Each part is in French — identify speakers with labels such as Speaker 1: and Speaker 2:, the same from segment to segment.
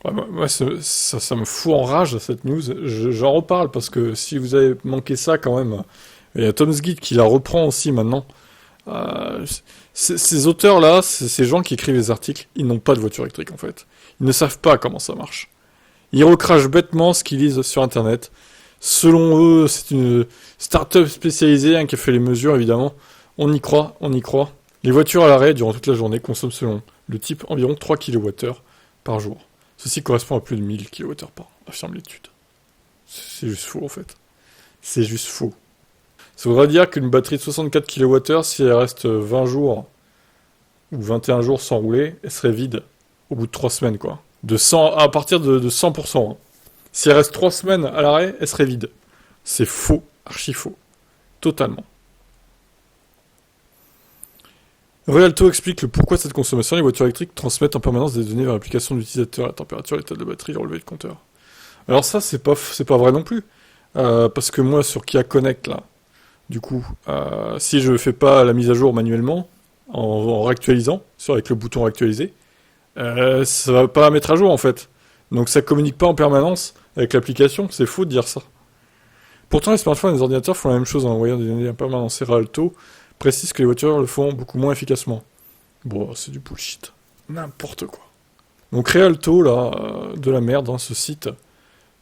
Speaker 1: Ouais, moi, ça me fout en rage, cette news. J'en reparle parce que si vous avez manqué ça quand même, il y a Tom's Guide qui la reprend aussi maintenant. Euh, ces auteurs-là, ces gens qui écrivent les articles, ils n'ont pas de voiture électrique en fait. Ils ne savent pas comment ça marche. Ils recrachent bêtement ce qu'ils lisent sur Internet. Selon eux, c'est une start-up spécialisée hein, qui a fait les mesures, évidemment. On y croit, on y croit. Les voitures à l'arrêt, durant toute la journée, consomment selon le type environ 3 kWh par jour. Ceci correspond à plus de 1000 kWh par an, affirme l'étude. C'est juste faux, en fait. C'est juste faux. Ça voudrait dire qu'une batterie de 64 kWh, si elle reste 20 jours ou 21 jours sans rouler, elle serait vide au bout de 3 semaines, quoi. À partir de 100%. Hein. Si elle reste 3 semaines à l'arrêt, elle serait vide. C'est faux, archi faux. Totalement. Realto explique le pourquoi de cette consommation. Les voitures électriques transmettent en permanence des données vers l'application de l'utilisateur, la température, l'état de la batterie, le relevé de compteur. Alors ça, c'est pas vrai non plus. Parce que moi, sur Kia Connect, là, du coup, si je ne fais pas la mise à jour manuellement, en réactualisant, avec le bouton réactualiser, ça va pas mettre à jour en fait. Donc ça communique pas en permanence avec l'application, c'est faux de dire ça. Pourtant, les smartphones et les ordinateurs font la même chose en envoyant des données en permanence. Et Realto précise que les voitures le font beaucoup moins efficacement. Bon, c'est du bullshit. N'importe quoi. Donc Realto, là, de la merde, hein, ce site,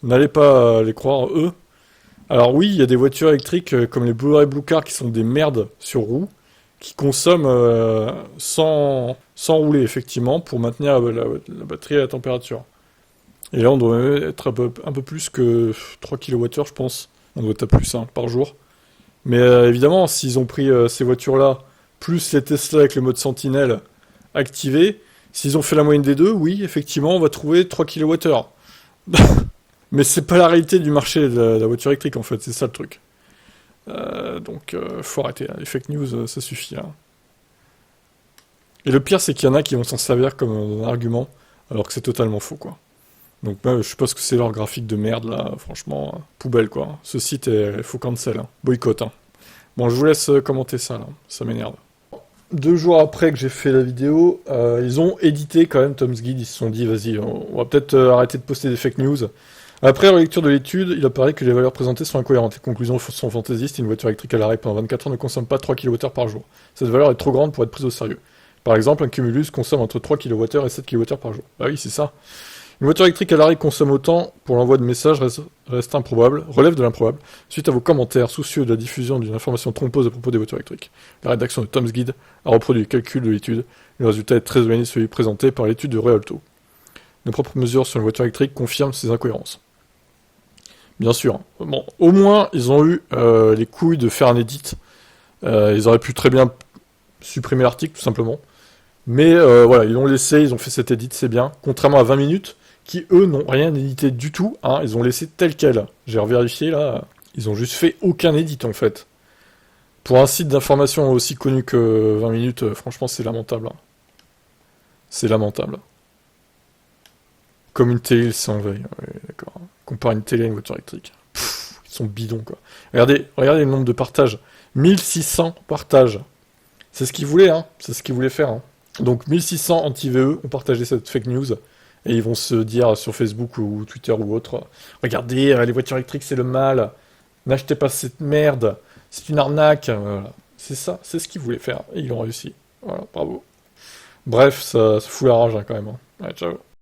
Speaker 1: n'allez pas les croire, eux. Alors oui, il y a des voitures électriques comme les Blu-ray Blue Car qui sont des merdes sur roues, qui consomment sans rouler, effectivement, pour maintenir la batterie à la température. Et là, on doit même être un peu plus que 3 kWh, je pense. On doit être à plus hein, par jour. Mais évidemment, s'ils ont pris ces voitures-là, plus les Tesla avec le mode Sentinelle activé, s'ils ont fait la moyenne des deux, oui, effectivement, on va trouver 3 kWh. Mais c'est pas la réalité du marché de la voiture électrique, en fait, c'est ça le truc. Donc, faut arrêter, hein. Les fake news, ça suffit. Hein. Et le pire, c'est qu'il y en a qui vont s'en servir comme un argument, alors que c'est totalement faux, quoi. Donc, je sais pas ce que c'est leur graphique de merde, là, franchement, poubelle, quoi. Ce site, il faut cancel, hein. Boycott, hein. Bon, je vous laisse commenter ça, là, ça m'énerve. 2 jours après que j'ai fait la vidéo, ils ont édité quand même Tom's Guide, ils se sont dit, vas-y, on va peut-être arrêter de poster des fake news. Après relecture de l'étude, il apparaît que les valeurs présentées sont incohérentes. Les conclusions sont fantaisistes, une voiture électrique à l'arrêt pendant 24 heures ne consomme pas 3 kWh par jour. Cette valeur est trop grande pour être prise au sérieux. Par exemple, un Cumulus consomme entre 3 kWh et 7 kWh par jour. Ah oui, c'est ça. Une voiture électrique à l'arrêt consomme autant pour l'envoi de messages reste improbable, relève de l'improbable, suite à vos commentaires soucieux de la diffusion d'une information trompeuse à propos des voitures électriques. La rédaction de Tom's Guide a reproduit les calculs de l'étude. Le résultat est très éloigné de celui présenté par l'étude de Realto. Nos propres mesures sur une voiture électrique confirment ces incohérences. Bien sûr. Bon, au moins, ils ont eu les couilles de faire un edit. Ils auraient pu très bien supprimer l'article, tout simplement. Mais voilà, ils l'ont laissé, ils ont fait cet edit, c'est bien. Contrairement à 20 minutes, qui eux n'ont rien édité du tout. Hein, ils ont laissé tel quel. J'ai revérifié là. Ils ont juste fait aucun edit en fait. Pour un site d'information aussi connu que 20 minutes, franchement, c'est lamentable. Hein. C'est lamentable. Comme une télé sans veille. Ouais, d'accord. Compare une télé à une voiture électrique. Ils sont bidons, quoi. Regardez le nombre de partages. 1600 partages. C'est ce qu'ils voulaient, hein. C'est ce qu'ils voulaient faire, hein. Donc 1600 anti-VE ont partagé cette fake news. Et ils vont se dire sur Facebook ou Twitter ou autre, regardez, les voitures électriques, c'est le mal. N'achetez pas cette merde. C'est une arnaque. Voilà. C'est ça, c'est ce qu'ils voulaient faire. Et ils ont réussi. Voilà, bravo. Bref, ça fout la rage, hein, quand même. Hein. Ouais, ciao.